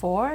4।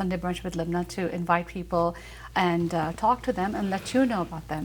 Sunday Brunch with Libna, to invite people and talk to them and let you know about them.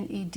NED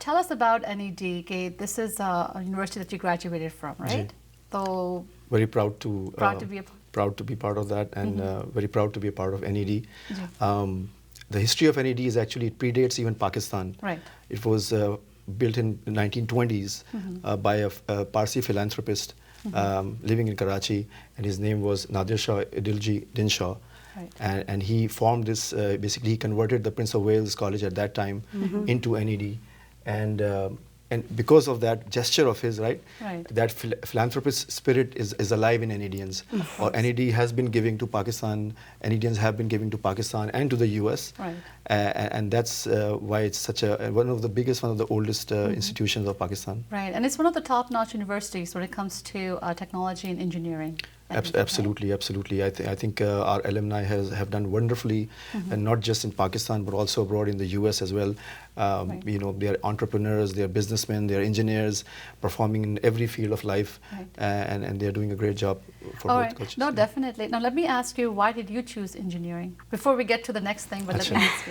Tell us about NED. This is a university that you graduated from, right? So very proud to be part of that, and very proud to be a part of NED. The history of NED is actually, it predates even Pakistan. Right. It was built in the 1920s by a Parsi philanthropist living in Karachi, and his name was Nadir Shah Idilji Dinshaw. Right. And he formed this, basically he converted the Prince of Wales College at that time into NED. And because of that gesture of his, right. That philanthropist spirit is alive in NEDians. Or NED has been giving to Pakistan, NEDians have been giving to Pakistan and to the US. Right. And that's why it's such one of the biggest, one of the oldest institutions of Pakistan. Right, and it's one of the top-notch universities when it comes to technology and engineering. Absolutely, absolutely. I think our alumni have done wonderfully, and not just in Pakistan but also abroad in the US as well. Right. You know, they are entrepreneurs, they are businessmen, they are engineers, performing in every field of life. Right. And they are doing a great job for All both right. cultures. No, definitely. Now let me ask you, why did you choose engineering? Before we get to the next thing, but let me ask you.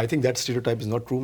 I think that stereotype is not true.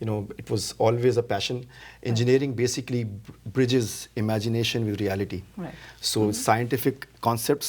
you know, it was always a passion. Engineering basically bridges imagination with reality. Right. So scientific concepts,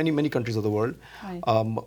many countries of the world.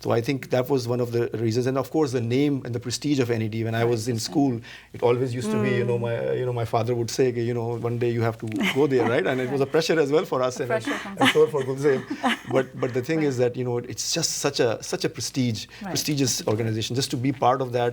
So I think that was one of the reasons, and of course the name and the prestige of NED. When I was in school, it always used to be, my father would say, one day you have to go there, right? And it was a pressure as well for us, and I'm sure for Gulzeb. But the thing is that it's just such a prestigious organization. Just to be part of that,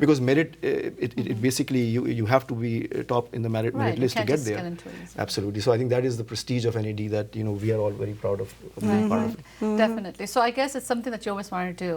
because merit. It basically you have to be top in the merit list to get there. Absolutely. So I think that is the prestige of NED that we are all very proud of being part of it. Definitely. So I guess it's something that you always wanted to do,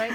right?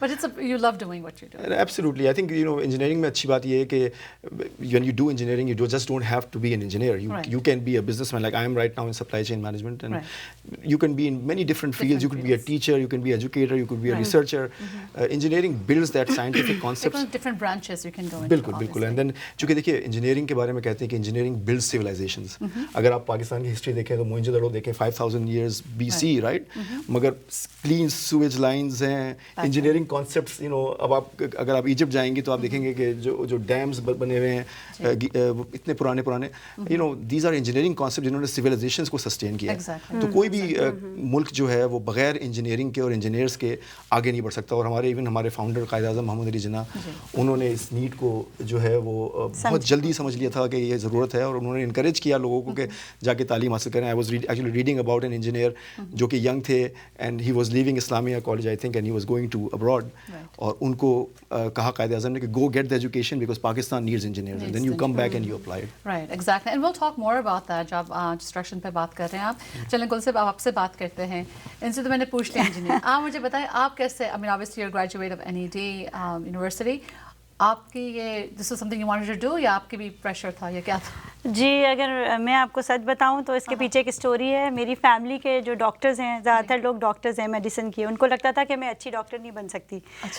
But you you love doing what you do. Absolutely. I think, engineering میں اچھی بات یہ ہے کہ when you do engineering, you just don't have to be an engineer. You can be a businessman. Like I am right now in supply chain management, and you can be in many different fields. You could be a teacher, you can be an educator, you could be a researcher. Engineering builds that scientific concepts. Different branches you can go into. بالکل. And then چونکہ دیکھیے engineering کے بارے میں کہتے ہیں کہ engineering builds civilizations. اگر آپ پاکستان کی ہسٹری دیکھیں تو موئنجو دڑو دیکھیں 5000 years BC, right? مگر کلین سویج لائنز ہیں, انجینئرنگ کانسیپٹس, اب آپ اگر آپ ایجپٹ جائیں گے تو آپ دیکھیں گے کہ جو ڈیمز بنے ہوئے ہیں اتنے پرانے, دیز آر انجینئرنگ کانسیپٹ جنہوں نے سویلائزیشنس کو سسٹین کیا. تو کوئی بھی ملک جو ہے وہ بغیر انجینئرنگ کے اور انجینئرس کے آگے نہیں بڑھ سکتا. اور ہمارے فاؤنڈر قائد اعظم محمد علی جناح, انہوں نے اس نیڈ کو جو ہے وہ بہت جلدی سمجھ لیا تھا کہ یہ ضرورت ہے, اور انہوں نے انکریج کیا لوگوں کو کہ جا کے تعلیم حاصل کریں. I was actually reading about an engineer جو کہ ینگ تھے, and he was living Islamia college I think, and he was going to abroad. اور ان کو کہا قائد اعظم نے کہ go get the education because Pakistan needs engineers, and then you come back and you apply it. Right, exactly. And will talk more about that. جب destruction پہ بات کر رہے ہیں آپ, چلیں گل سے آپ سے بات کرتے ہیں. ان سے تو میں نے پوچھ لیا انجینئر. آپ مجھے بتائیں آپ کیسے, آئی مین obviously you're a graduate of NED University, آپ کی یہ this is something you wanted to do, یا آپ کی بھی پریشر تھا یا کیا تھا؟ جی, اگر میں آپ کو سچ بتاؤں تو اس کے پیچھے ایک اسٹوری ہے. میری فیملی کے جو ڈاکٹرز ہیں, زیادہ تر لوگ ڈاکٹرز ہیں میڈیسن کی, ان کو لگتا تھا کہ میں اچھی ڈاکٹر نہیں بن سکتی.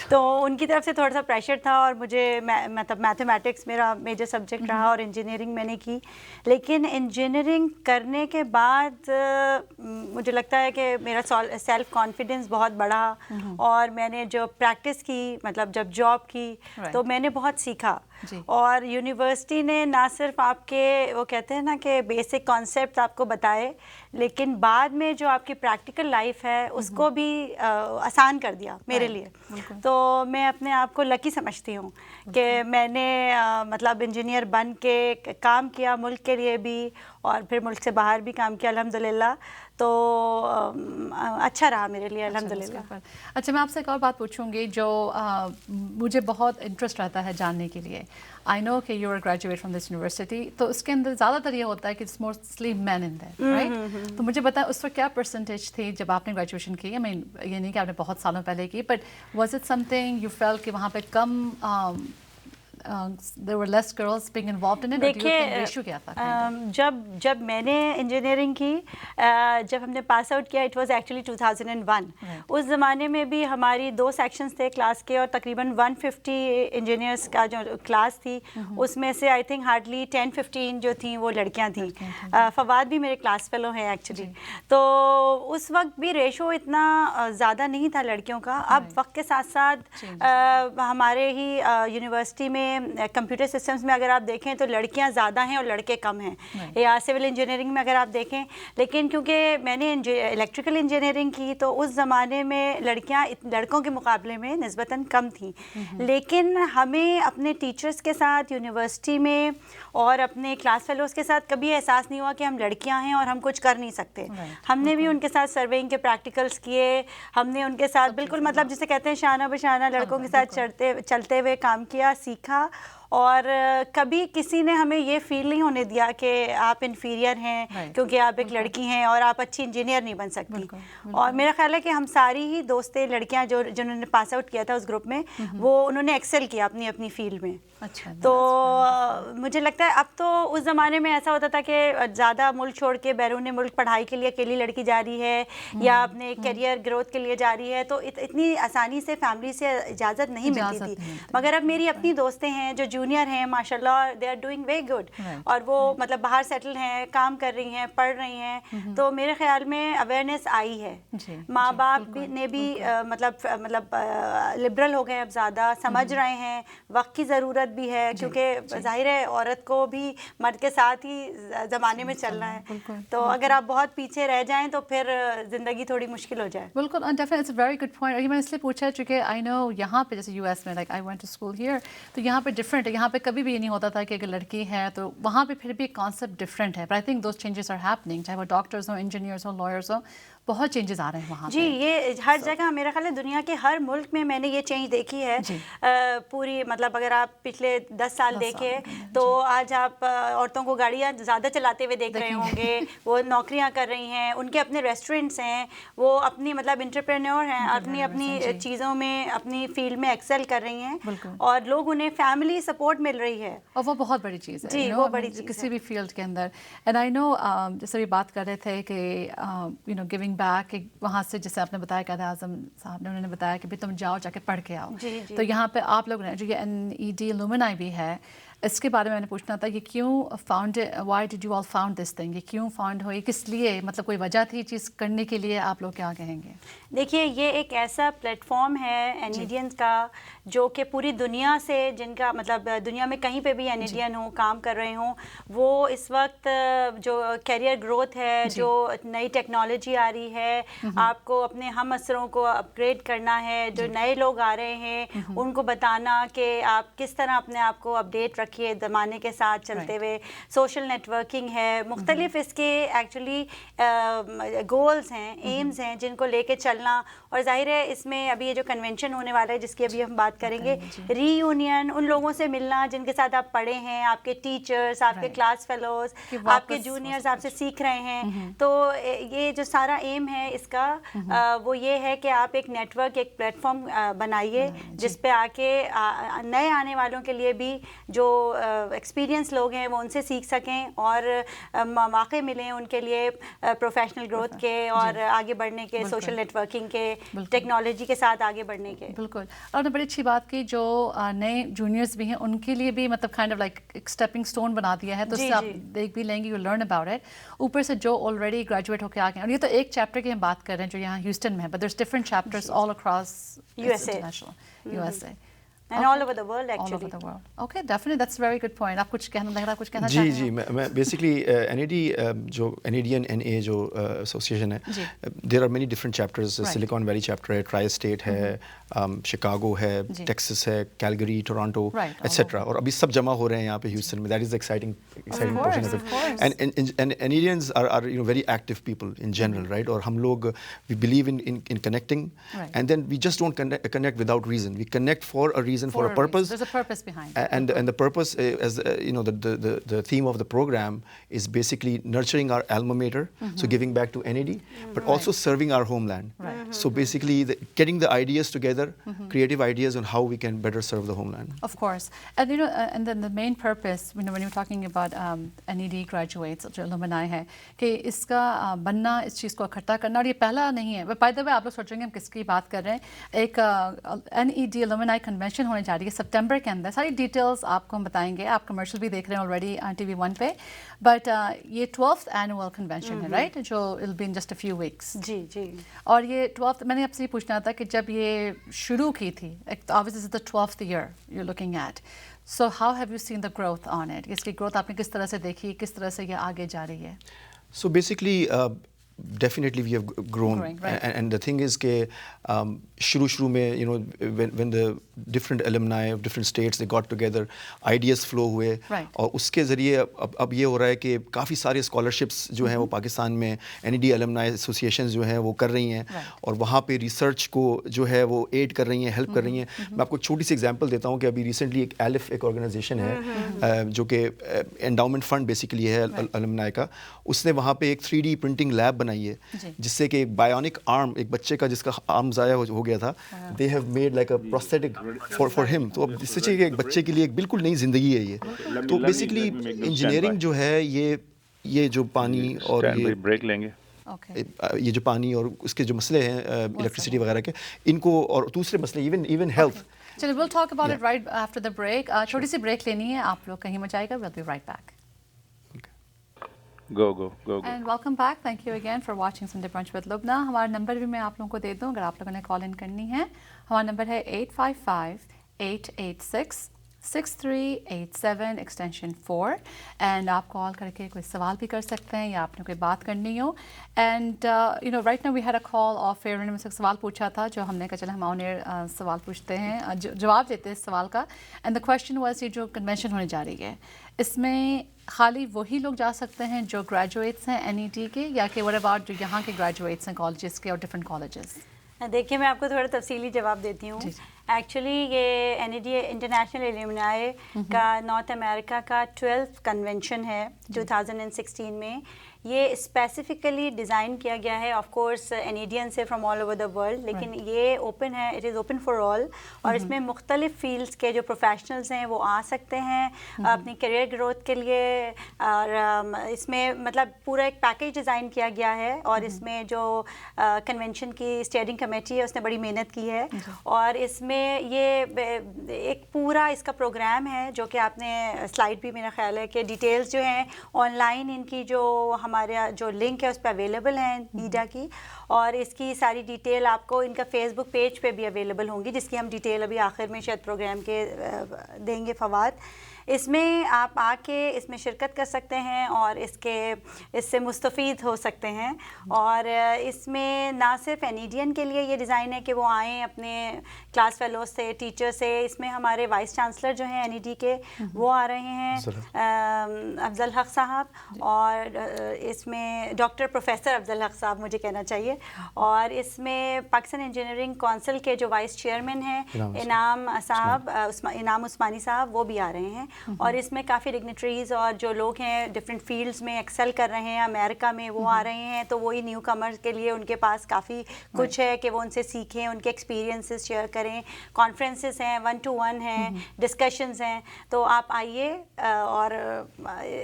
تو ان کی طرف سے تھوڑا سا پریشر تھا, اور مجھے مطلب میتھمیٹکس میرا میجر سبجیکٹ رہا, اور انجینئرنگ میں نے کی. لیکن انجینئرنگ کرنے کے بعد مجھے لگتا ہے کہ میرا سیلف کانفیڈنس بہت بڑھا, اور میں نے جو پریکٹس کی, مطلب جب جاب کی, تو میں نے بہت سیکھا. اور یونیورسٹی نے نہ صرف آپ کے وہ کہتے ہیں نا کہ بیسک کانسیپٹ آپ کو بتائے, لیکن بعد میں جو آپ کی پریکٹیکل لائف ہے اس کو بھی آسان کر دیا میرے لیے. تو میں اپنے آپ کو لکی سمجھتی ہوں کہ میں نے مطلب انجینئر بن کے کام کیا ملک کے لیے بھی, اور پھر ملک سے باہر بھی کام کیا الحمدللہ. تو اچھا رہا میرے لیے الحمدللہ. اچھا, میں آپ سے ایک اور بات پوچھوں گی جو مجھے بہت انٹرسٹ رہتا ہے جاننے کے لیے. آئی نو کہ you are graduate from this university, تو اس کے اندر زیادہ تر یہ ہوتا ہے کہ it's mostly men in that, right? تو مجھے بتائیں اس وقت کیا پرسنٹیج تھی جب آپ نے گریجویشن کی؟ آئی مین یہ نہیں کہ آپ نے بہت سالوں پہلے کی, but was it something you feel کہ وہاں پہ کم there were less girls being involved in it, or do you think ratio کیا تھا؟ جب میں نے انجینئرنگ کی, جب ہم نے پاس آؤٹ کیا, اٹ واز ایکچولی 2001. اس زمانے میں بھی ہماری 2 سیکشنز تھے کلاس کے, اور تقریباً 150 انجینئرس کا جو کلاس تھی, اس میں سے آئی تھنک ہارڈلی 10-15 جو تھیں وہ لڑکیاں تھیں. فواد بھی میرے کلاس فیلو ہیں ایکچولی. تو اس وقت بھی ریشو اتنا زیادہ نہیں تھا لڑکیوں کا. اب وقت کے ساتھ ساتھ ہمارے ہی یونیورسٹی میں کمپیوٹر سسٹمز میں اگر آپ دیکھیں تو لڑکیاں زیادہ ہیں اور لڑکے کم ہیں, یا سول انجینئرنگ میں اگر آپ دیکھیں. لیکن کیونکہ میں نے الیکٹریکل انجینئرنگ کی, تو اس زمانے میں لڑکیاں لڑکوں کے مقابلے میں نسبتاً کم تھیں. لیکن ہمیں اپنے ٹیچرز کے ساتھ یونیورسٹی میں اور اپنے کلاس فیلوز کے ساتھ کبھی احساس نہیں ہوا کہ ہم لڑکیاں ہیں اور ہم کچھ کر نہیں سکتے. ہم نے بھی ان کے ساتھ سرویئنگ کے پریکٹیکلس کیے, ہم نے ان کے ساتھ بالکل مطلب جسے کہتے ہیں شانہ بشانہ لڑکوں کے ساتھ چلتے ہوئے کام کیا, سیکھا. اور کبھی کسی نے ہمیں یہ فیل نہیں ہونے دیا کہ آپ انفیریئر ہیں کیونکہ آپ ایک لڑکی ہیں اور آپ اچھی انجینئر نہیں بن سکتی. اور میرا خیال ہے کہ ہم ساری ہی دوستیں لڑکیاں جنہوں نے پاس آؤٹ کیا تھا اس گروپ میں, وہ انہوں نے ایکسل کیا اپنی اپنی فیلڈ میں. تو مجھے لگتا ہے اب تو اس زمانے میں ایسا ہوتا تھا کہ زیادہ ملک چھوڑ کے بیرون ملک پڑھائی کے لیے اکیلی لڑکی جا رہی ہے یا اپنے کیریئر گروتھ کے لیے جا رہی ہے, تو اتنی آسانی سے فیملی سے اجازت نہیں ملتی تھی. مگر اب میری اپنی دوستیں ہیں جو جونیئر ہیں ماشاء اللہ, they are doing very good, اور وہ مطلب باہر سیٹل ہیں, کام کر رہی ہیں, پڑھ رہی ہیں. تو میرے خیال میں اویئرنیس آئی ہے. ماں باپ نے بھی مطلب لبرل ہو گئے, اب زیادہ سمجھ رہے ہیں. وقت کی ضرورت بھی ہے کیونکہ ظاہر ہے عورت کو بھی مرد کے ساتھ ہی زمانے میں چلنا ہے. تو اگر آپ بہت پیچھے رہ جائیں تو پھر زندگی تھوڑی مشکل ہو جائے. بالکل, definitely it's a very good point. اور یہ میں نے اس لیے پوچھا چونکہ آئی نو یہاں پہ جیسے US میں like I went to school here, تو یہاں پہ ڈفرینٹ ہے. یہاں پہ کبھی بھی یہ نہیں ہوتا تھا کہ اگر لڑکی ہے تو وہاں پہ پھر بھی ایک کانسیپٹ ڈفرینٹ ہے. But I think those changes are happening, چاہے وہ ڈاکٹرز ہوں, انجینئرز ہوں, لائرز ہوں, بہت چینجز آ رہے ہیں وہاں جی. یہ ہر جگہ میرا خیال ہے دنیا کے ہر ملک میں نے یہ چینج دیکھی ہے پوری. مطلب اگر آپ پچھلے 10 سال دیکھیں تو آج آپ عورتوں کو گاڑیاں زیادہ چلاتے ہوئے دیکھ رہے ہوں گے. وہ نوکریاں کر رہی ہیں, ان کے اپنے ریسٹورینٹس ہیں, وہ اپنی مطلب انٹرپرینور ہیں, اپنی چیزوں میں اپنی فیلڈ میں ایکسل کر رہی ہیں, اور لوگ انہیں فیملی سپورٹ مل رہی ہے, اور وہ بہت بڑی چیز ہے. جی وہ بڑی چیز کسی بھی فیلڈ کے اندر. اینڈ آئی نو جیسے بھی بات کر رہے تھے کہ یو نو گیونگ بیک, وہاں سے جیسے آپ نے بتایا قائد اعظم صاحب نے, انہوں نے بتایا کہ تم جاؤ جا کے پڑھ کے آؤ. تو یہاں پہ آپ لوگ نے جو یہ NED لومنائی بھی ہے, اس کے بارے میں نے پوچھنا تھا کہ کیوں found, why did you all found this thing, یہ کیوں فاؤنڈ ہوئی, کس لیے, مطلب کوئی وجہ تھی چیز کرنے کے لیے, آپ لوگ کیا کہیں گے؟ دیکھیے یہ ایک ایسا پلیٹ فارم ہے NEDians کا جو کہ پوری دنیا سے, جن کا مطلب دنیا میں کہیں پہ بھی NEDian ہوں, کام کر رہے ہوں, وہ اس وقت جو کیریئر گروتھ ہے, جو نئی ٹیکنالوجی آ رہی ہے, آپ کو اپنے ہم اثروں کو اپ گریڈ کرنا ہے, جو نئے لوگ آ رہے ہیں ان کو بتانا کہ آپ کس طرح اپنے آپ کو اپڈیٹ رکھیے زمانے کے ساتھ چلتے ہوئے. سوشل نیٹ ورکنگ ہے, مختلف اس کے ایکچولی گولز ہیں, ایمز ہیں جن کو لے کے چلنا. اور ظاہر ہے اس میں ابھی یہ جو کنونشن ہونے والا ہے جس کی ابھی ہم بات کریں گے, ری یونین, ان لوگوں سے ملنا جن کے ساتھ آپ پڑھے ہیں, آپ کے ٹیچرز, آپ کے کلاس فیلوز, آپ کے جونیئرز آپ سے سیکھ رہے ہیں. تو یہ جو سارا ایم ہے اس کا, وہ یہ ہے کہ آپ ایک نیٹ ورک, ایک پلیٹ فارم بنائیے جس پہ آ کے نئے آنے والوں کے لیے بھی جو ایکسپیرینس لوگ ہیں وہ ان سے سیکھ سکیں, اور مواقع ملیں ان کے لیے پروفیشنل گروتھ کے اور آگے بڑھنے کے, سوشل نیٹ ورکنگ کے, ٹیکنالوجی کے ساتھ آگے بڑھنے کے. بالکل. اور نے بڑی اچھی بات کی, جو نئے جونیئرز بھی ہیں ان کے لیے بھی مطلب کائنڈ آف لائک ایک اسٹیپنگ اسٹون بنا دیا ہے, تو اس سے آپ دیکھ بھی لیں گے, یو لرن اباؤٹ اٹ. اوپر سے جو آلریڈی گریجویٹ ہو کے آ گئے, اور یہ تو ایک چیپٹر کی ہم بات کر رہے ہیں جو یہاں ہیوسٹن میں ہے, but there's different chapters all across USA and all over the world actually. All over the world. Okay, definitely, that's a very good point. آپ کچھ کہنا لگ رہا, کچھ کہنا چاہتے ہیں؟ جی میں بیسکلی NED جو NEDian NA جو ایسوسیشن ہے, there are many different chapters. Silicon Valley chapter ہے, ٹرائی اسٹیٹ ہے, شکاگو ہے, ٹیکسس ہے, کیلگری, ٹورانٹو ایٹسیٹرا, اور ابھی سب جمع ہو رہے ہیں یہاں پہ ہیوسٹن میں. That is exciting portion of it. And NEDians are you know very active people in general, right? اور ہم لوگ we believe in connecting, and then we just don't connect without reason. We connect for a reason, for a purpose. There's a purpose behind it. And the purpose, as you know, the theme of the program is basically nurturing our alma mater, so giving back to NED, but also serving our homeland. So basically getting the ideas together, creative ideas on how we can better serve the homeland. Of course. And you know, and then the main purpose, you know, when you're talking about NED graduates, جو alumni ہے, کہ اس کا بننا, اس چیز کو اکٹھا کرنا, اور یہ پہلا نہیں ہے. By the way, آپ لوگ سوچیں گے ہم کس کی بات کر رہے ہیں. ایک NED alumni convention ہونے جا رہی ہے سپٹمبر کے اندر. ساری ڈیٹیلز آپ کو ہم بتائیں گے. آپ کمرشل بھی دیکھ رہے ہیں آلریڈی TV1 پہ. بٹ یہ 12th annual convention ہے, رائٹ, جو it'll be in just a few weeks. جی. اور یہ 12th, میں نے آپ سے یہ پوچھنا تھا کہ جب یہ شروع کی تھی, obviously this is the 12th year you're looking at. So how have you seen the growth on it? اس کی گروتھ آپ نے کس طرح سے دیکھی, کس طرح سے یہ آگے جا رہی ہے؟ So basically definitely we have grown, right? And the thing is کہ شروع میں you know when the different alumni of different states they got together, ideas flow ہوئے, اور اس کے ذریعے اب یہ ہو رہا ہے کہ کافی سارے اسکالرشپس جو ہیں وہ پاکستان میں NED alumni associations جو ہیں وہ کر رہی ہیں, اور وہاں پہ ریسرچ کو جو ہے وہ ایڈ کر رہی ہیں, ہیلپ کر رہی ہیں. میں آپ کو چھوٹی سی ایگزامپل دیتا ہوں کہ ابھی ریسنٹلی ایک ALIF ایک آرگنائزیشن ہے جو کہ انڈاؤمنٹ فنڈ بیسیکلی ہے alumni کا. اس نے وہاں پہ ایک 3D پرنٹنگ لیب بنائی ہے جس سے کہ ایک بایونک آرم, ایک بچے کا جس کا آرم ضائع ہو گیا تھا, they have made like a prosthetic for him. تو اب اس سے چاہیے کہ ایک بچے کے لیے ایک بالکل نئی زندگی ہے یہ. تو بیسکلی انجینئرنگ جو ہے یہ جو پانی اور یہ جو پانی اور اس کے جو مسئلے ہیں الیکٹریسٹی وغیرہ کے, ان کو, اور دوسرے مسئلے ایون ہیلتھ. چلیے we'll talk about it right after the break. چھوٹی سی بریک لینی ہے, آپ لوگ کہیں مت جائے گا. We'll be right back. Go. And welcome back. Thank you again for watching Sunday Brunch with Lubna. ہمارا نمبر بھی میں آپ لوگوں کو دے دوں اگر آپ لوگوں نے کال ان کرنی ہے. ہمارا نمبر ہے 855-886-6387 ایکسٹینشن 4, اینڈ آپ کال کر کے کوئی سوال بھی کر سکتے ہیں یا آپ نے کوئی بات کرنی ہو. And you know right now we had a call off air. انہوں نے مجھ سے سوال پوچھا تھا جو ہم نے کہا چلے ہم آن ایئر سوال پوچھتے ہیں, جواب دیتے ہیں اس سوال کا. اینڈ دا کویشچن واز, یہ جو کنونشن ہونے جا رہی ہے اس میں خالی وہی لوگ جا سکتے ہیں جو گریجویٹس ہیں NET کے، یا کہ what about جو یہاں کے گریجویٹس ہیں کالجز کے اور ڈفرینٹ کالجز؟ دیکھیے میں آپ کو تھوڑا تفصیلی جواب دیتی ہوں. ایکچولی یہ NED انٹرنیشنل ایلومنائی کا نارتھ امریکہ کا 12th کنونشن ہے 2016 میں. یہ اسپیسیفکلی ڈیزائن کیا گیا ہے آف کورس NEDین سے from all over the world, لیکن یہ اوپن ہے، it is open for all. اور اس میں مختلف فیلڈس کے جو پروفیشنلز ہیں وہ آ سکتے ہیں اپنی کیریئر گروتھ کے لیے. اور اس میں مطلب پورا ایک پیکیج ڈیزائن کیا گیا ہے، اور اس میں جو کنونشن کی اسٹیئرنگ کمیٹی ہے اس نے بڑی محنت کی ہے. اور اس میں یہ ایک پورا اس کا پروگرام ہے جو کہ آپ نے سلائڈ بھی میرا خیال ہے کہ ڈیٹیلز جو ہیں آن لائن ان کی جو ہمارا جو لنک ہے اس پہ اویلیبل ہیں نیڈا کی، اور اس کی ساری ڈیٹیل آپ کو ان کا فیس بک پیج پہ بھی اویلیبل ہوں گی، جس کی ہم ڈیٹیل ابھی آخر میں شاید پروگرام کے دیں گے فوائد. اس میں آپ آ کے اس میں شرکت کر سکتے ہیں اور اس سے مستفید ہو سکتے ہیں. اور اس میں نہ صرف NEDین کے لیے یہ ڈیزائن ہے کہ وہ آئیں اپنے کلاس فیلوز سے، ٹیچر سے. اس میں ہمارے وائس چانسلر جو ہیں NED کے وہ آ رہے ہیں افضل حق صاحب، اور اس میں ڈاکٹر پروفیسر افضل حق صاحب مجھے کہنا چاہیے. اور اس میں پاکستان انجینئرنگ کونسل کے جو وائس چیئرمین ہیں انعام صاحب، انعام عثمانی صاحب، وہ بھی آ رہے ہیں. اور اس میں کافی ڈگنیٹریز اور جو لوگ ہیں ڈفرینٹ فیلڈز میں ایکسل کر رہے ہیں امریکہ میں وہ آ رہے ہیں. تو وہی نیو کمرز کے لیے ان کے پاس کافی کچھ ہے کہ وہ ان سے سیکھیں، ان کے ایکسپیرینسز شیئر کریں. کانفرنسز ہیں، 1 to 1 ہیں، ڈسکشنز ہیں. تو آپ آئیے اور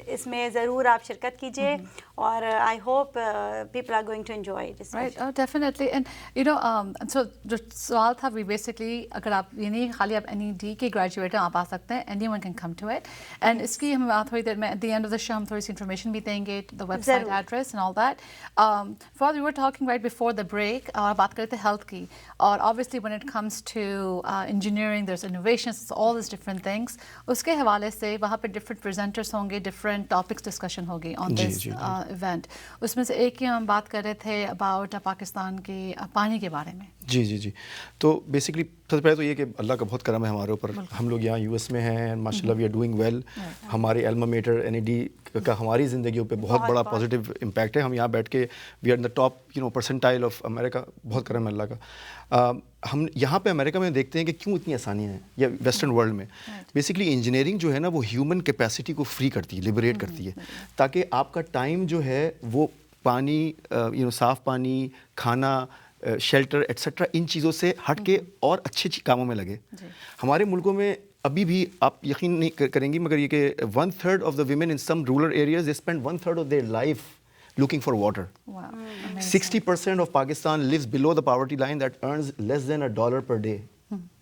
اس میں ضرور آپ شرکت کیجیے، اور I hope people are going to enjoy it. Right, definitely. And so جو سوال تھا وی بیسکلی اگر آپ یہ نہیں خالی آپ NED کے گریجویٹ ہیں آپ آ سکتے ہیں، anyone can come to it. And اس کی ہم تھوڑی دیر میں at the end of the show ہم تھوڑی سی انفارمیشن بھی دیں گے، the website address and all that. For you were talking right before the break, اور بات کرتے ہیں ہیلتھ کی. اور obviously when it comes to engineering there's innovations, all these different things. اس کے حوالے سے وہاں پہ different presenters ہوں گے، different topics discussion ہوگی on this event. اس میں سے ایک ہی ہم بات کر رہے تھے about پاکستان کے پانی کے بارے میں. جی. تو بیسکلی سب سے پہلے تو یہ کہ اللہ کا بہت کرم ہے ہمارے اوپر. ہم لوگ یہاں US میں ہیں، ماشاء اللہ وی آر ڈوئنگ ویل. ہمارے الما میٹر NED کا ہماری زندگیوں پہ بہت بڑا پازیٹیو امپیکٹ ہے. ہم یہاں بیٹھ کے we are in the top percentile of America. بہت کرم ہے اللہ کا. ہم یہاں پہ امریکہ میں دیکھتے ہیں کہ کیوں اتنی آسانیاں ہیں یا ویسٹرن ورلڈ میں. بیسکلی انجینئرنگ جو ہے نا وہ ہیومن کیپیسٹی کو فری کرتی ہے، لبریٹ کرتی ہے، تاکہ آپ کا ٹائم جو ہے وہ پانی، صاف پانی، کھانا، شیلٹر ایٹسٹرا ان چیزوں سے ہٹ کے اور اچھے کاموں میں لگے. ہمارے ملکوں میں ابھی بھی آپ یقین نہیں کریں گی مگر یہ کہ 1/3 of the women in some rural areas they spend 1/3 of their life looking for water. Wow. 60% of Pakistan lives below the poverty line that earns less than $1 per day.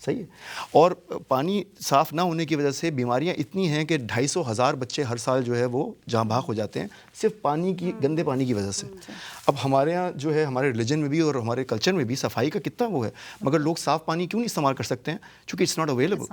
صحیح ہے. اور پانی صاف نہ ہونے کی وجہ سے بیماریاں اتنی ہیں کہ 250,000 بچے ہر سال جو ہے وہ جاں بحق ہو جاتے ہیں صرف پانی کی، گندے پانی کی وجہ سے. اب ہمارے یہاں جو ہے ہمارے ریلیجن میں بھی اور ہمارے کلچر میں بھی صفائی کا کتنا وہ ہے، مگر لوگ صاف پانی کیوں نہیں استعمال کر سکتے ہیں؟ چونکہ اٹس ناٹ اویلیبل.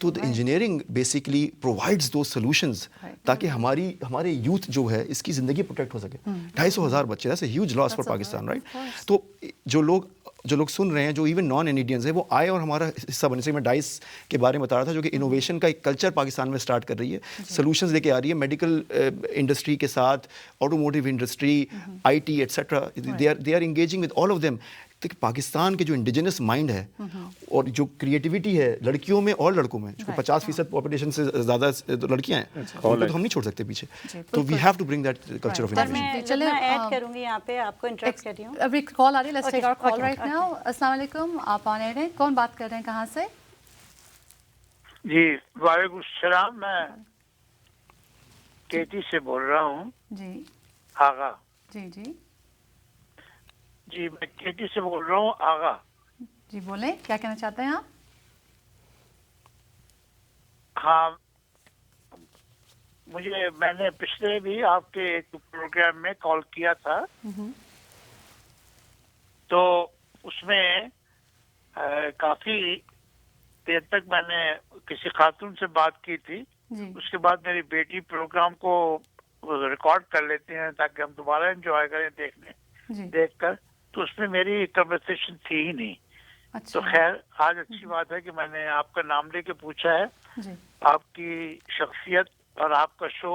تو engineering basically provides those solutions تاکہ ہمارے یوتھ جو ہے اس کی زندگی پروٹیکٹ ہو سکے. 250,000 بچے، that's a huge loss for Pakistan, right. تو جو لوگ سن رہے ہیں، جو ایون نان NEDینز ہیں، وہ آئے اور ہمارا حصہ بنے. سے میں ڈائس کے بارے میں بتا رہا تھا جو کہ انوویشن کا ایک کلچر پاکستان میں اسٹارٹ کر رہی ہے، سولوشنز لے کے آ رہی ہے میڈیکل انڈسٹری کے ساتھ، automotive industry, IT etcetera. They are engaging with all of them. Pakistan کے جو انڈیجنس مائنڈ ہے اور جو کریٹیوٹی ہے لڑکیوں میں اور لڑکوں میں، جو 50% پاپولیشن سے زیادہ لڑکیاں ہیں، ان کو تو ہم نہیں چھوڑ سکتے پیچھے. تو we have to bring that culture of innovation. چلیں ایڈ کروں گی یہاں پہ، آپ کو انٹریکٹ کر رہی ہوں. ابھی کال آ رہی ہے، let's take our call right now. السلام علیکم، آپ آن ایئر ہیں، کون بات کر رہے ہیں، کہاں سے؟ جی وعلیکم السلام، میں کیٹی سے بول رہا ہوں. جی آغا. جی میں کیٹی سے بول رہا ہوں آغا. جی بولیں، کیا کہنا چاہتے ہیں آپ؟ ہاں میں نے پچھلے بھی آپ کے ایک پروگرام میں کال کیا تھا، تو اس میں کافی دیر تک میں نے کسی خاتون سے بات کی تھی. اس کے بعد میری بیٹی پروگرام کو ریکارڈ کر لیتے ہیں تاکہ ہم دوبارہ انجوائے کریں دیکھ کر. تو اس میں میری کنورسیشن تھی ہی نہیں. تو خیر آج اچھی بات ہے کہ میں نے آپ کا نام لے کے پوچھا ہے. آپ کی شخصیت اور آپ کا شو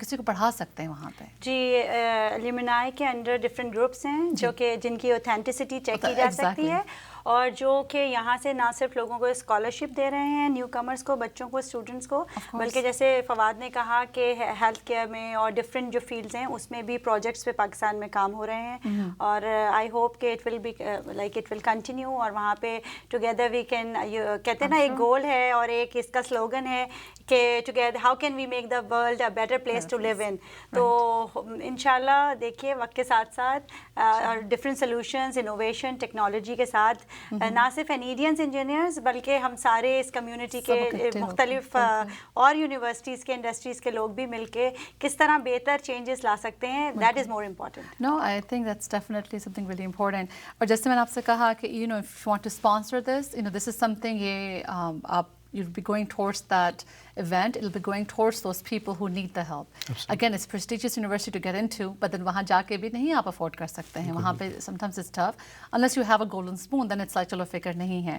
کسی کو پڑھا سکتے ہیں وہاں پہ؟ جی لیمنائی کے انڈر ڈفرینٹ گروپس ہیں جو کہ جن کی اوتھینٹسٹی چیک کی جا سکتی ہے اور جو کہ یہاں سے نہ صرف لوگوں کو اسکالرشپ دے رہے ہیں نیو کمرس کو, بچوں کو, اسٹوڈنٹس کو, بلکہ جیسے فواد نے کہا کہ ہیلتھ کیئر میں اور ڈفرینٹ جو فیلڈز ہیں اس میں بھی پروجیکٹس پہ پاکستان میں کام ہو رہے ہیں اور آئی ہوپ کہ it will be like it will continue اور وہاں پہ ٹوگیدر وی کین, کہتے ہیں نا ایک گول ہے اور ایک اس کا سلوگن ہے کہ together how can we make the world a better place to live in. تو انشاءاللہ دیکھیے وقت کے ساتھ ساتھ اور ڈفرینٹ سولوشنز, انوویشن, ٹیکنالوجی کے ساتھ نہ صرف انڈینس انجینئرز بلکہ ہم سارے اس کمیونٹی کے مختلف اور یونیورسٹیز کے, انڈسٹریز کے لوگ بھی مل کے کس طرح بہتر چینجز لا سکتے ہیں. That is more important. No I think that's definitely something very important. اور جیسے میں نے آپ سے کہا کہ if you want to sponsor this, this is something, یہ آپ you'll be going towards that event, it'll be going towards those people who need the help. Absolutely. Again, it's a prestigious university to get into, but then wahan jaake bhi nahi aap afford kar sakte hain. Wahan pe sometimes it's tough. Unless you have a golden spoon, then it's like chalo fikr nahi hai.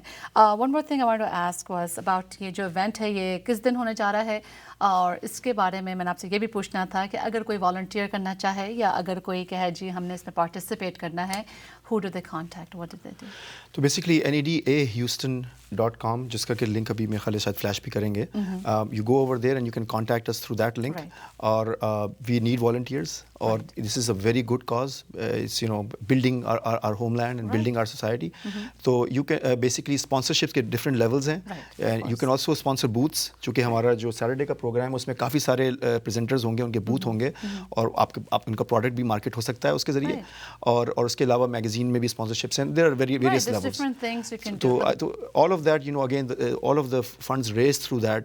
One more thing I wanted to ask was about ye jo event hai, ye kis din hone ja raha hai? اور اس کے بارے میں نے آپ سے یہ بھی پوچھنا تھا کہ اگر کوئی والنٹیئر کرنا چاہے یا اگر کوئی کہے جی ہم نے اس میں پارٹیسپیٹ کرنا ہے, who do they contact, what do they do? تو بیسکلی NEDAHouston.com جس کا کہ لنک ابھی میں خالی شاید فلیش بھی کریں گے, you go over there and you can contact us through that link. اور وی نیڈ والنٹیئرس اور this is a very good cause, it's building our homeland and building our society. تو you can basically sponsorship کے different levels ہیں. You can also sponsor booths, چونکہ ہمارا جو Saturday کا programme ہے اس میں کافی سارے پریزنٹرز ہوں گے, ان کے بوتھ ہوں گے اور آپ ان کا پروڈکٹ بھی مارکیٹ ہو سکتا ہے اس کے ذریعے. اور اس کے علاوہ میگزین میں بھی اسپانسرشپس ہیں. There are various levels. تو all of that, again, all of the funds raised through that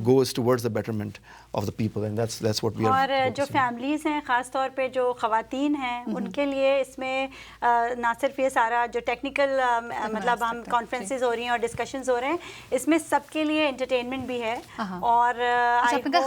goes towards the betterment of the people, and that's what we are. اور جو فیملیز ہیں, خاص طور پہ جو خواتین ہیں, ان کے لیے اس میں نہ صرف یہ سارا جو ٹیکنیکل مطلب ہم کانفرنسز ہو رہی ہیں اور ڈسکشنز ہو رہے ہیں, اس میں سب کے لیے انٹرٹینمنٹ بھی ہے. اور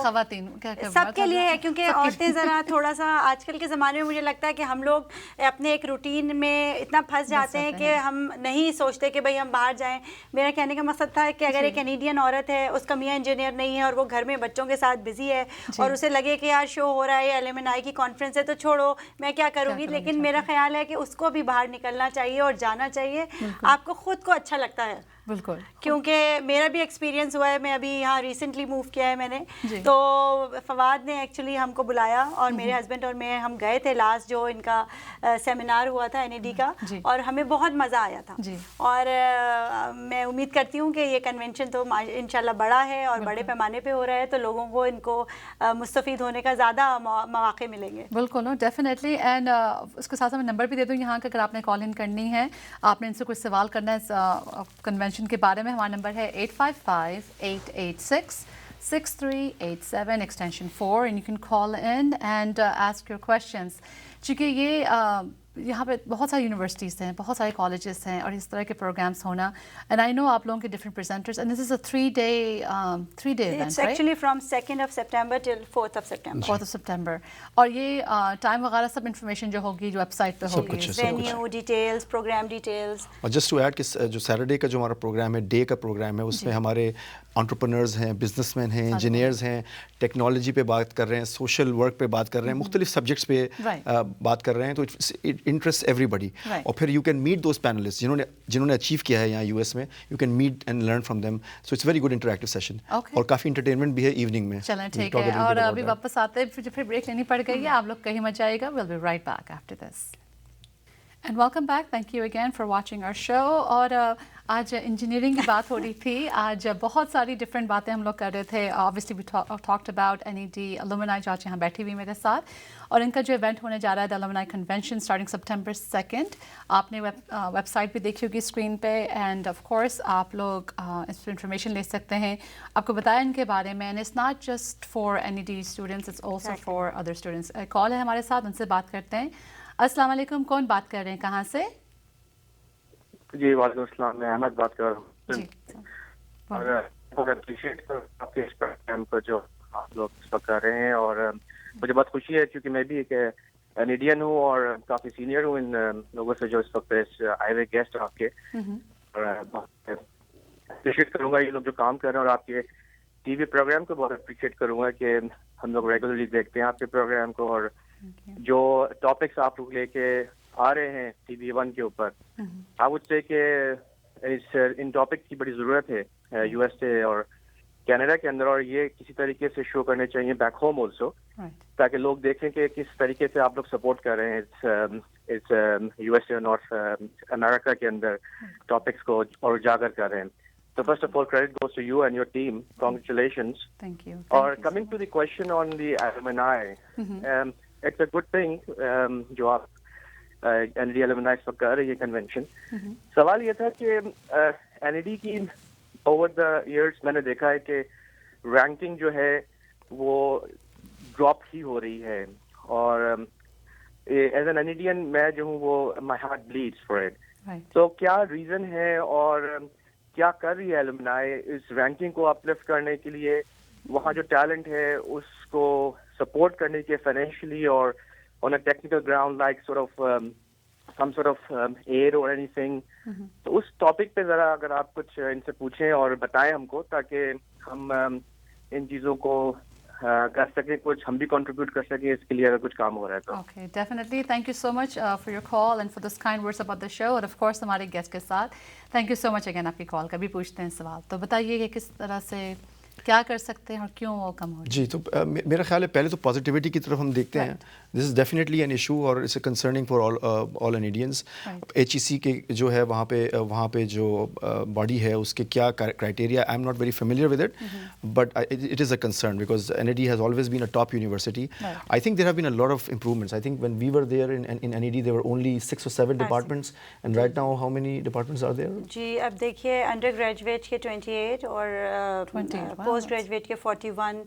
خواتین سب کے لیے ہے, کیونکہ عورتیں ذرا تھوڑا سا آج کل کے زمانے میں مجھے لگتا ہے کہ ہم لوگ اپنے ایک روٹین میں اتنا پھنس جاتے ہیں کہ ہم نہیں سوچتے کہ بھائی ہم باہر جائیں. میرا کہنے کا مقصد تھا کہ اگر ایک کینیڈین عورت ہے, اس کا میاں انجینئر نہیں ہے اور وہ گھر میں بچوں کے ساتھ بزی ہے اور اسے لگے کہ یار شو ہو رہا ہے یا LMNI کی کانفرنس ہے تو چھوڑو میں کیا کروں گی, لیکن میرا خیال ہے کہ اس کو بھی باہر نکلنا چاہیے اور جانا چاہیے. آپ کو خود کو اچھا لگتا ہے. بالکل, کیونکہ میرا بھی ایکسپیرینس ہوا ہے, میں ابھی یہاں ریسنٹلی موو کیا ہے میں نے, تو فواد نے ایکچولی ہم کو بلایا اور میرے ہسبینڈ اور میں ہم گئے تھے لاسٹ جو ان کا سیمینار ہوا تھا NED کا, اور ہمیں بہت مزہ آیا تھا. اور میں امید کرتی ہوں کہ یہ کنونشن تو انشاءاللہ بڑا ہے اور بڑے پیمانے پہ ہو رہا ہے, تو لوگوں کو ان کو مستفید ہونے کا زیادہ مواقع ملیں گے. بالکل, ڈیفینیٹلی. اینڈ اس کے ساتھ میں نمبر بھی دے دوں یہاں کا, اگر آپ نے کال ان کرنی ہے, آپ نے ان سے کچھ سوال کرنا ہے کنونشن کے بارے میں. ہمارا نمبر ہے 855-886-6387 extension 4, and you can call in and ask your questions. چونکہ یہ یہاں پہ بہت ساری یونیورسٹیز ہیں, بہت سارے کالجز ہیں, اور اس طرح کے پروگرامس ہونا, اینڈ آئی نو آپ لوگوں کے different presenters, and this is a 3-day event, It's actually from 2nd of September till 4th of September. 4th of September. اور یہ ٹائم وغیرہ سب انفارمیشن جو ہوگی جو ویب سائٹ پہ ہوگی, وینیو ڈیٹیلز, پروگرام ڈیٹیلز. اور جسٹ ٹو ایڈ کہ جو سیٹرڈے کا جو ہمارا پروگرام ہے, ڈے کا پروگرام ہے, اس میں ہمارے انٹرپرنرز ہیں, بزنس مین ہیں, انجینئرز ہیں, ٹیکنالوجی پہ بات کر رہے ہیں, سوشل ورک پہ بات کر رہے ہیں, مختلف سبجیکٹس پہ بات کر رہے ہیں. تو اٹ انٹرسٹ ایوری بڈی. اور پھر you can meet those panelist جنہوں نے اچیو کیا ہے یہاں US میں, you can meet and learn from them. So it's very good interactive session, اور کافی انٹرٹینمنٹ بھی ہے ایوننگ میں. چلیں ٹھیک ہے, اور ابھی واپس آتے پھر بریک لینی پڑ گئی ہے, آپ لوگ کہیں مت جائے گا. We'll be right back after this. And welcome back, thank you again for watching our show. اور آج انجینئرنگ کی بات ہو رہی تھی. آج بہت ساری ڈفرینٹ باتیں ہم لوگ کر رہے تھے. Obviously we talked about NED alumni جو آج یہاں بیٹھی ہوئی میرے ساتھ, اور ان کا جو ایونٹ ہونے جا رہا ہے alumni convention starting September 2nd. آپ نے ویب سائٹ بھی دیکھی ہوگی اسکرین پہ, اینڈ آف کورس آپ لوگ اس پہ انفارمیشن لے سکتے ہیں. آپ کو بتایا ان کے بارے میں, and it's not just for NED students, it's also for other students. Call ہے ہمارے ساتھ, ان سے بات کرتے ہیں. السلام علیکم, کون بات کر رہے ہیں, کہاں سے؟ جی وعلیکم السلام, میں احمد بات کر رہا ہوں. جی, اور اپریشیٹ کر آپ کے اس پروگرام کو جو آپ لوگ اس وقت کر رہے ہیں, اور مجھے بہت خوشی ہے کیونکہ میں بھی ایک انڈین ہوں اور کافی سینئر ہوں ان لوگوں سے جو اس وقت آئے ہوئے گیسٹ آپ کے. اور اپریشیٹ کروں گا یہ لوگ جو کام کر رہے ہیں اور آپ کے ٹی وی پروگرام کو بہت اپریشیٹ کروں گا کہ ہم لوگ ریگولرلی دیکھتے ہیں آپ کے پروگرام کو, اور جو ٹاپکس آپ لوگ لے کے آ رہے ہیں ٹی وی ون کے اوپر, آئی وڈ سے کہ ان ٹاپک کی بڑی ضرورت ہے یو ایس اے اور کینیڈا کے اندر, اور یہ کسی طریقے سے شو کرنے چاہیے بیک ہوم آلسو, تاکہ لوگ دیکھیں کہ کس طریقے سے آپ لوگ سپورٹ کر رہے ہیں اس یو ایس اے اور نارتھ امریکہ کے اندر ٹاپکس کو اور اجاگر کر رہے ہیں. So first of all, credit goes to you and your team. Congratulations. Thank you. Or coming to the question on the alumni, it's a good thing جو آپ NED alumni اس وقت کر رہے ہیں کنونشن. سوال یہ تھا کہ NED کی اوور دا ایئرس میں نے دیکھا ہے کہ رینکنگ جو ہے وہ ڈراپ ہی ہو رہی ہے, اور ایز این NEDian میں جو ہوں وہ my heart blades for it. تو کیا ریزن ہے اور کیا کر رہی ہے ایلومنائی اس رینکنگ کو اپلفٹ کرنے کے لیے, وہاں جو ٹیلنٹ ہے اس کو سپورٹ کرنے کے فائنینشلی اور on a technical ground like some sort of aid or anything. تو اس ٹاپک پہ ذرا اگر آپ کچھ ان سے پوچھیں اور بتائیں ہم کو, تاکہ ہم ان چیزوں کو کر سکیں, کچھ ہم بھی کنٹریبیوٹ کر سکیں اس کے لیے اگر کچھ کام ہو رہا ہے تو. Okay, definitely. Thank you so much for your call and for this kind words about the show, اور آف کورس ہمارے گیسٹ کے ساتھ thank you so much again آپ کی کال کا. بھی پوچھتے ہیں سوال, تو بتائیے کہ کس طرح سے کیا کر سکتے ہیں اور کیوں وہ کم ہو رہی ہے. جی, تو میرا خیال ہے پہلے تو پازیٹیوٹی کی طرف ہم دیکھتے ہیں. This is definitely an issue اور it's a concerning for all Indians. HEC کے جو ہے وہاں پہ جو باڈی ہے اس کے کیا criteria, I am not very familiar with it, but it is a concern because NED has always been a top university. I think there have been a lot of improvements. I think when we were there in NED there were only 6 or 7 departments, and right now how many departments are there? جی اب دیکھیے under graduate کے 28 اور post graduate کے 41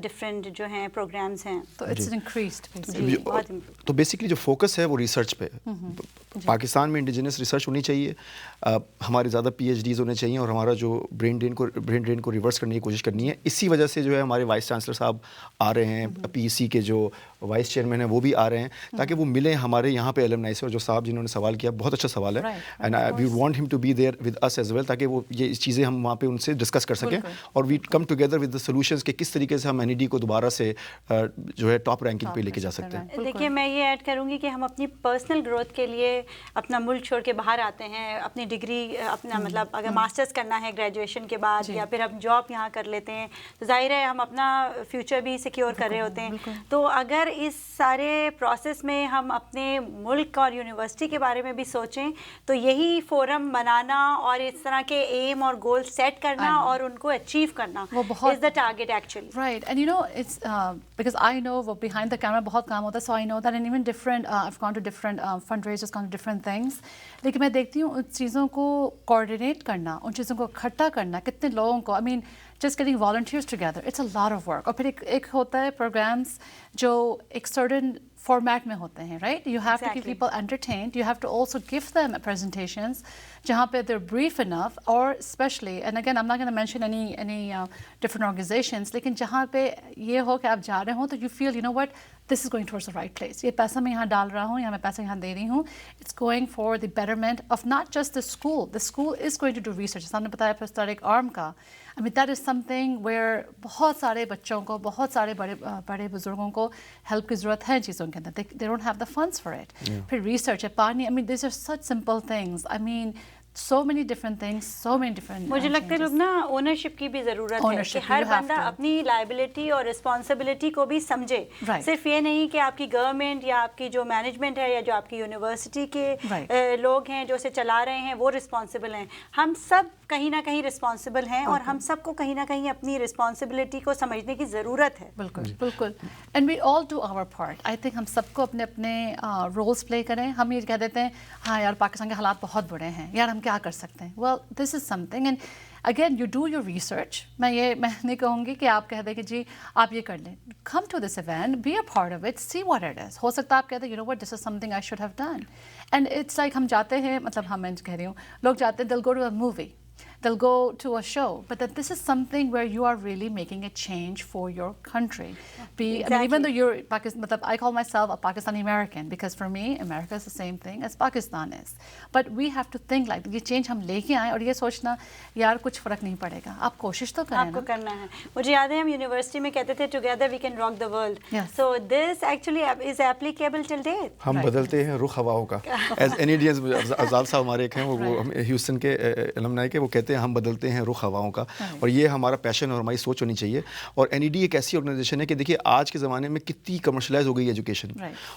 different جو ہیں programmes ہیں. تو it's increased. تو بیسکلی جو فوکس ہے وہ ریسرچ پہ. پاکستان میں انڈیجنس ریسرچ ہونی چاہیے, ہمارے زیادہ PhDs ہونے چاہیے, اور ہمارا جو برین ڈرین کو ریورس کرنے کی کوشش کرنی ہے. اسی وجہ سے جو ہے ہمارے وائس چانسلر صاحب آ رہے ہیں, PEC کے جو وائس چیئرمین ہیں وہ بھی آ رہے ہیں, تاکہ وہ ملیں ہمارے یہاں پہ ایلومنائی سے. اور جو صاحب جنہوں نے سوال کیا بہت اچھا سوال ہے, اینڈ وی وانٹ ہم to be there with us as well, تاکہ وہ یہ چیزیں ہم وہاں پہ ان سے ڈسکس کر سکیں, اور we come together with the solutions کہ کس طریقے سے ہم NED کو دوبارہ سے جو ہے ٹاپ رینکنگ پہ لے کے جا سکتے ہیں. دیکھیے میں یہ ایڈ کروں گی کہ ہم اپنی پرسنل گروتھ کے لیے اپنا ملک چھوڑ کے باہر آتے ہیں, اپنی ڈگری اپنا مطلب اگر ماسٹرز کرنا ہے گریجویشن کے بعد, یا پھر ہم جاب یہاں کر لیتے ہیں, تو ظاہر ہے ہم اپنا فیوچر بھی سیکیور کر رہے ہوتے ہیں. تو اگر اس سارے پروسیس میں ہم اپنے ملک اور یونیورسٹی کے بارے میں بھی سوچیں, تو یہی فورم بنانا اور اس طرح کے ایم اور گول سیٹ کرنا اور ان کو اچیو کرنا is the target actually. Right, and you know it's because I know وہ بیہائنڈ دا کیمرا بہت کام ہوتا ہے, so I know that even different I gone to different fundraisers, gone to different things. لیکن میں دیکھتی ہوں ان چیزوں کو کوآرڈینیٹ کرنا, ان چیزوں کو اکٹھا کرنا, کتنے لوگوں کو, I mean just getting volunteers together, it's a lot of work. اور پھر ایک ہوتا ہے پروگرامس جو ایک سرٹن فارمیٹ میں ہوتے ہیں, right, you have to keep people entertained, you have to also give them presentations جہاں پہ دیر بریف انف, اور especially and again I am not gonna mention any different organizations, لیکن جہاں پہ یہ ہو کہ آپ جا رہے ہوں تو you feel you know what this is going towards the right place, یہ پیسہ میں یہاں ڈال رہا ہوں یا میں پیسہ یہاں دے رہی ہوں, it's going for the betterment of not just the school is going to do research. ہم نے بتایا پرستارک آرم کا, I mean that is something where بہت سارے بچوں کو, بہت سارے بڑے بزرگوں کو ہیلپ کی ضرورت ہے چیزوں کے اندر, they don't have the funds for it. پھر ریسرچ ہے, پانی, I mean these are such simple things, I mean so many different things, so many different مجھے لگتا ہے لوگ نا اونرشپ کی بھی ضرورت ہے کہ ہر بندہ اپنی لائبلٹی اور رسپانسبلٹی کو بھی سمجھے. صرف یہ نہیں کہ آپ کی گورنمنٹ یا آپ کی جو مینجمنٹ ہے یا جو آپ کی یونیورسٹی کے لوگ ہیں جو اسے چلا رہے ہیں وہ رسپانسبل ہیں, ہم سب کہیں نہ کہیں رسپانسبل ہیں, اور ہم سب کو کہیں نہ کہیں اپنی رسپانسبلٹی کو سمجھنے کی ضرورت ہے. بالکل بالکل, and we all do our part. I think ہم سب کو اپنے اپنے رولس پلے کریں. ہم یہ کہہ دیتے ہیں ہاں یار پاکستان کے حالات بہت برے ہیں, یار ہم کیا کر سکتے ہیں. Well this is something, and again you do your research. میں نہیں کہوں گی کہ آپ کہہ دیں کہ جی آپ یہ کر لیں. Come to this event, be a part of it, see what it is. ہو سکتا ہے آپ کہتے ہیں you know what this is something I should have done. And it's like ہم جاتے ہیں, مطلب میں کہہ رہی ہوں, لوگ جاتے ہیں, they'll go to a movie. they'll go to a show, but that this is something where you are really making a change for your country. I mean, even though you're Pakistan, I call myself a Pakistani American because for me America is the same thing as Pakistan is, but we have to think like یہ change ہم لے کے آئیں اور یہ سوچنا یار کچھ فرق نہیں پڑے گا, آپ کوشش تو کریں. آپ کو کرنا ہے. مجھے یاد ہے ہم یونیورسٹی میں کہتے تھے together we can rock the world. So this actually is applicable till date. ہم بدلتے ہیں رخ ہواؤں کا. ایز اینیڈینز آزاد صاحب ہمارے ایک ہیں وہ ہیوسٹن کے المنائی کے, وہ کہتے ہیں ہم بدلتے ہیں رخ ہواؤں کا, اور یہ ہمارا پیشن اور ہماری سوچ ہونی چاہیے. اور این ای ڈی ایک ایسی آرگنائزیشن ہے کہ دیکھیے آج کے زمانے میں کتنی کمرشلائز ہو گئی ہے ایجوکیشن,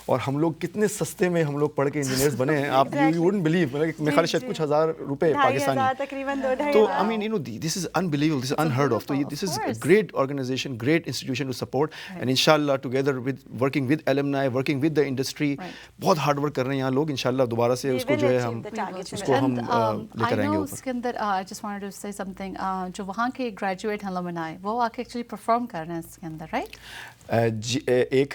اور ہم لوگ کتنے سستے میں ہم لوگ پڑھ کے انجینئرز بنے ہیں. آپ یو ووڈنٹ بلیو, میرے خیال شاید کچھ 1000 روپے پاکستانی تقریباً. تو I mean you know this is unbelievable, this is unheard of. تو this is great organization, great institution to support, and ان شاء اللہ together with working with alumni, working with the industry, بہت ہارڈ ورک کر رہے ہیں یہاں لوگ. ان شاء اللہ دوبارہ سے اس کو جو ہے ہم اس کو ہم لے کر آئیں گے. اس کے اندر آئی جسٹ وانٹڈ ٹو سے سم تھنگ, جو وہاں کے گریجویٹ الومنائی وہ آ کے ایکچولی پرفارم کر رہے ہیں اس کے اندر, رائٹ؟ ایک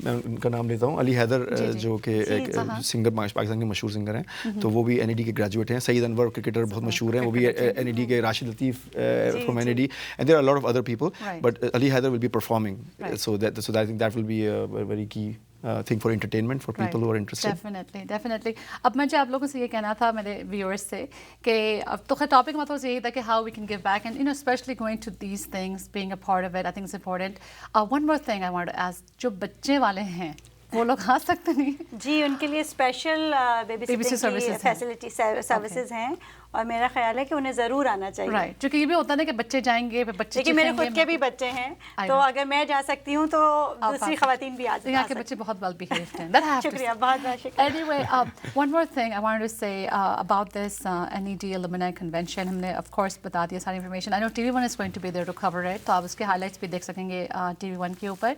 میں ان کا نام لیتا ہوں, علی حیدر, جو کہ ایک سنگر پاکستان کے مشہور سنگر ہیں, تو وہ بھی این ای ڈی کے گریجویٹ ہیں. سعید انور کرکٹر بہت مشہور ہیں, وہ بھی این ای ڈی کے. Rashid Latif from N E D, and there are lot of other people, but Ali Haider will be performing. So I think that will be a very key thing for entertainment for people who are interested. Definitely. اب مجھے آپ لوگوں سے یہ کہنا تھا میرے viewers سے کہ اب تو خیر ٹاپک مطلب یہی تھا کہ how we can give back and especially going to these things, being a part of it, I think it's important. One more thing I want to ask, جو بچے والے ہیں وہ لوگ آ سکتے نہیں؟ جی, ان کے لیے اسپیشل بیبی سٹنگ کی فیسلٹی سروسز ہیں, اور میرا خیال ہے کہ انہیں ضرور آنا چاہیے. رائٹ, کیونکہ یہ بھی ہوتا ہے نا کہ بچے جائیں گے, بچے لیکن میرے خود کے بھی بچے ہیں, تو اگر میں جا سکتی ہوں تو دوسری خواتین بھی آ سکتی ہیں. یہاں کے بچے بہت ویل بیہیوڈ ہیں. شکریہ, بہت بہت شکریہ. Anyway, one more thing I wanted to say about this NED Alumni Convention. ہم نے of course بتا دیا ساری information. I know TV1 is going to be there to cover it, تو آپ اس کے highlights بھی دیکھ سکیں گے TV1 کے اوپر.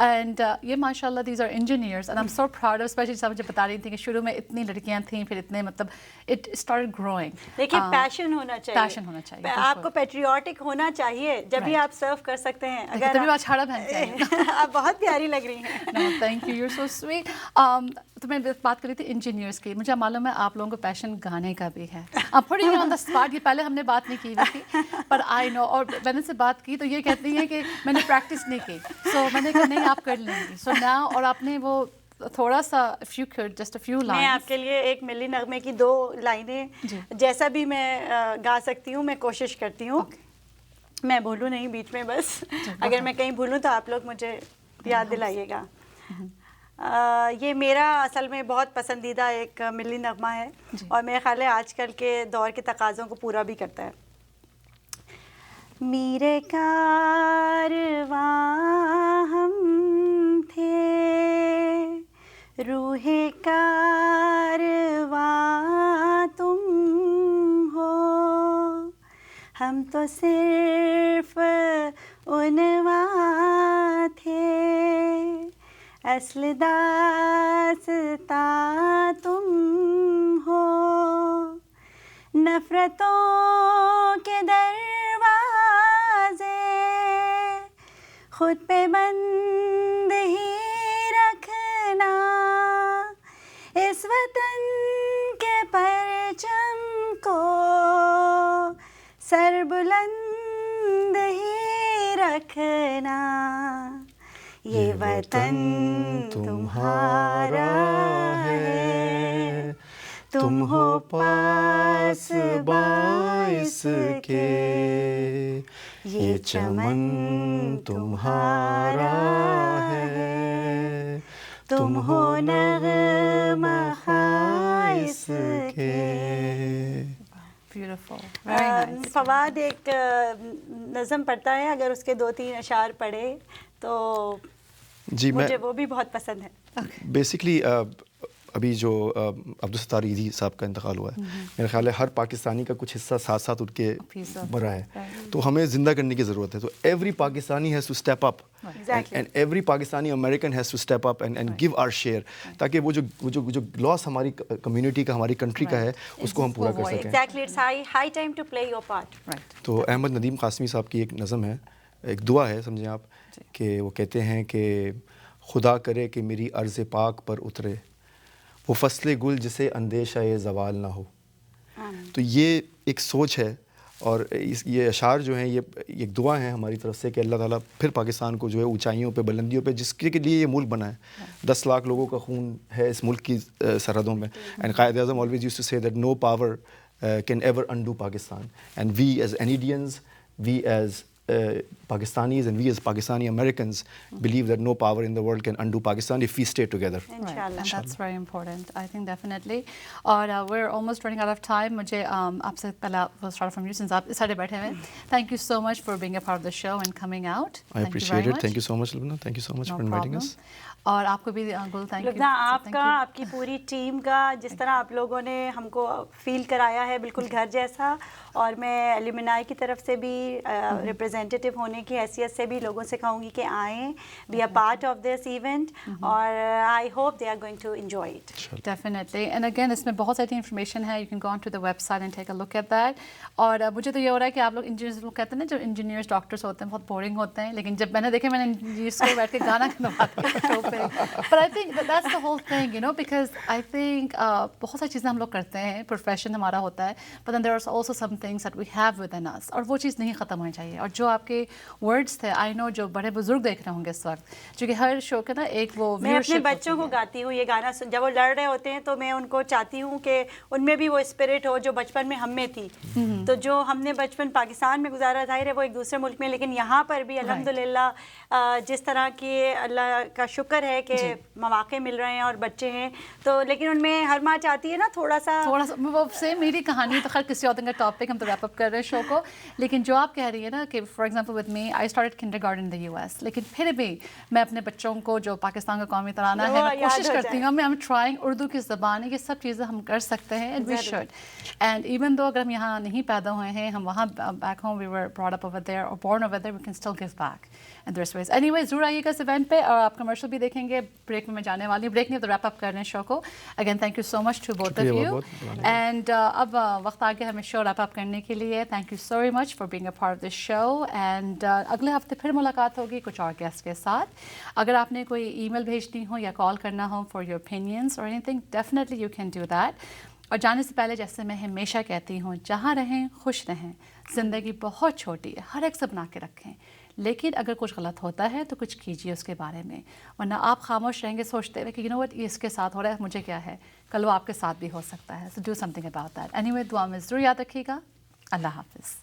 And یہ ماشاء اللہ these are engineers and I'm so proud of, especially جب مجھے بتا رہی تھیں کہ شروع میں اتنی لڑکیاں تھیں, پھر اتنے مطلب it started growing. دیکھیے پیشن ہونا چاہیے, آپ کو پیٹریوٹک ہونا چاہیے, جب بھی آپ سرو کر سکتے ہیں. اگر تبھی آپ چھاڑا پہنتے ہیں. آپ بہت پیاری لگ رہی ہیں. Thank you, you are so sweet. تو میں بات کر رہی تھی انجینئرس کی. مجھے معلوم ہے آپ لوگوں کو پیشن گانے کا بھی ہے. آپ پڑی آن دا اسپاٹ, یہ پہلے ہم نے بات نہیں کی ہوئی تھی, پر آئی نو, اور میں نے سے بات کی تو یہ کہتی ہیں کہ میں نے پریکٹس نہیں کی, سو میں نے کہا نہیں آپ کر لیں گی. سو ناؤ, اور آپ نے وہ تھوڑا سا if you could just a few lines. میں آپ کے لیے ایک ملی نغمے کی 2 لائنیں جیسا بھی میں گا سکتی ہوں میں کوشش کرتی ہوں. میں بھولوں نہیں بیچ میں, بس اگر میں کہیں بھولوں تو آپ لوگ مجھے یاد دلائیے گا. یہ میرا اصل میں بہت پسندیدہ ایک ملی نغمہ ہے, اور میرے خیال ہے آج کل کے دور کے تقاضوں کو پورا بھی کرتا ہے. میرے کارواں ہم تھے, روح کارواں تم ہو, ہم تو صرف عنواں تھے, اصل داستاں تم ہو, نفرتوں کے دروازے خود پہ بند ہی رکھنا, اس وطن کے پرچم کو سر بلند ہی رکھنا. یہ وطن تمہارا ہے, تم ہو پاس باعث کے, یہ چمن تمہارا ہے, تم ہو نغمہ خائص کے. فواد ایک نظم پڑھتا ہے, اگر اس کے 2-3 اشعار پڑھے تو جی مجھے وہ بھی بہت پسند ہے. بیسکلی ابھی جو عبدالستار ایدھی صاحب کا انتقال ہوا ہے, میرا خیال ہے ہر پاکستانی کا کچھ حصہ ساتھ ساتھ ان کے مرا ہے, تو ہمیں زندہ کرنے کی ضرورت ہے. تو every Pakistani has to step up, and every Pakistani American has to step up and give or share, تاکہ وہ جو لاس ہماری کمیونٹی کا, ہماری کنٹری کا ہے, اس کو ہم پورا کر سکیں. Exactly, it's high time to play your part. تو احمد ندیم قاسمی صاحب کی ایک نظم ہے, ایک دعا ہے سمجھیں آپ, کہ وہ کہتے ہیں کہ خدا کرے کہ میری عرض پاک پر اترے وہ فصل گل جسے اندیشہ زوال نہ ہو, تو یہ ایک سوچ ہے، اور یہ اشعار جو ہیں یہ ایک دعا ہے ہماری طرف سے کہ اللہ تعالیٰ پھر پاکستان کو جو ہے اونچائیوں پہ، بلندیوں پہ، جس کے لیے یہ ملک بنا ہے، 10 لاکھ لوگوں کا خون ہے اس ملک کی سرحدوں میں. And Quaid Azam always used to say that no power can ever undo Pakistan, and we as Canadians, we as Pakistanis, and we as Pakistani Americans believe that no power in the world can undo Pakistan if we stay together. Inshallah. And that's very important, I think, definitely. اور we're almost running out of time. مجھے آپ سے پہلا we'll start from you since آپ سارے بیٹھے ہوئے. Thank you so much for being a part of the show and coming out. I appreciate it. Thank you so much, Lubna. Thank you so much for inviting us. اور آپ کو بھی گل thank you. لبنہ آپ کا، آپ کی پوری team کا، جس طرح آپ لوگوں نے ہم کو فیل کرایا ہے بالکل گھر جیسا، اور میں ایلومنائی کی طرف سے بھی ریپرزینٹیو ہونے کی حیثیت سے بھی لوگوں سے کہوں گی کہ آئیں، be a part of this event, اور I hope they are going to enjoy it. Definitely. And again اس میں بہت ساری انفارمیشن ہے، you can go on to the website and take a look at that. اور مجھے تو یہ ہو رہا ہے کہ آپ لوگ انجینئرز لوگ کہتے ہیں نا، جو انجینئرس ڈاکٹرس ہوتے ہیں بہت بورنگ ہوتے ہیں، لیکن جب میں نے دیکھا، میں نے انجینئرس کو بیٹھ کے گانا گنواتے ہیں شو پہ. But I think that's the whole thing, you know, because I think بہت ساری چیزیں ہم لوگ کرتے ہیں، پروفیشن ہمارا ہوتا ہے، but then there are also some things that we have within us, اور وہ چیز نہیں ختم ہونی چاہیے. اور جو آپ کے ورڈس تھے، آئی نو جو بڑے بزرگ دیکھ رہے ہوں گے اس وقت، چونکہ ہر شو کے نا ایک وہ میں اپنے بچوں کو گاتی ہوں یہ گانا، جب وہ لڑ رہے ہوتے ہیں تو میں ان کو چاہتی ہوں کہ ان میں بھی وہ اسپرٹ ہو جو بچپن میں ہم میں تھی. تو جو ہم نے بچپن پاکستان میں گزارا، ظاہر ہے وہ ایک دوسرے ملک میں، لیکن یہاں پر بھی الحمدللہ جس طرح کی اللہ کا شکر ہے کہ مواقع مل رہے ہیں اور بچے ہیں، تو لیکن ان میں ہر ماں چاہتی ہے نا تھوڑا سا وہ سیم میری کہانی تو خیر کسی اور دن کا ٹاپک، ہم تو ریپ اپ کر رہے ہیں شو کو. لیکن جو آپ کہہ رہی ہیں نا کہ for example with me, I started kindergarten in the U S, لیکن پھر بھی میں اپنے بچوں کو جو پاکستان کا قومی ترانہ ہے میں کوشش کرتی ہوں، میں ٹرائنگ، اردو کی زبان ہے، یہ سب چیزیں ہم کر سکتے ہیں، and we should. And even though اگر ہم یہاں نہیں پیدا ہوئے ہیں، ہم وہاں back home we were brought up over there اور born over there, we can still give back and there's ways. Anyways ضرور آئیے گا اس ایونٹ پہ، اور آپ کمرشل بھی دیکھیں گے. بریک میں جانے والی ہوں، بریک نہیں تو ریپ اپ کر رہے ہیں شو کو. Again thank you so much to both of you. And اب وقت آ گیا ہمیں شو ریپ اپ کرنے کے لیے. Thank you so much for being a part of this show. And اگلے ہفتے پھر ملاقات ہوگی کچھ اور گیسٹ کے ساتھ. اگر آپ نے کوئی ای میل بھیجنی ہو یا کال کرنا ہو فار یور اوپینینس اور any thing, definitely you can do that. اور جانے سے پہلے جیسے میں ہمیشہ کہتی ہوں، جہاں رہیں خوش رہیں. زندگی بہت چھوٹی ہے، ہر ایک سے بنا کے رکھیں، لیکن اگر کچھ غلط ہوتا ہے تو کچھ کیجیے اس کے بارے میں، ورنہ آپ خاموش رہیں گے سوچتے ہوئے کہ یو نو وٹ، یہ اس کے ساتھ ہو رہا ہے، مجھے کیا ہے، کل وہ آپ کے ساتھ بھی ہو سکتا ہے. So do some thing about that. Any way دعا میں ضرور یاد رکھیے گا. اللہ حافظ.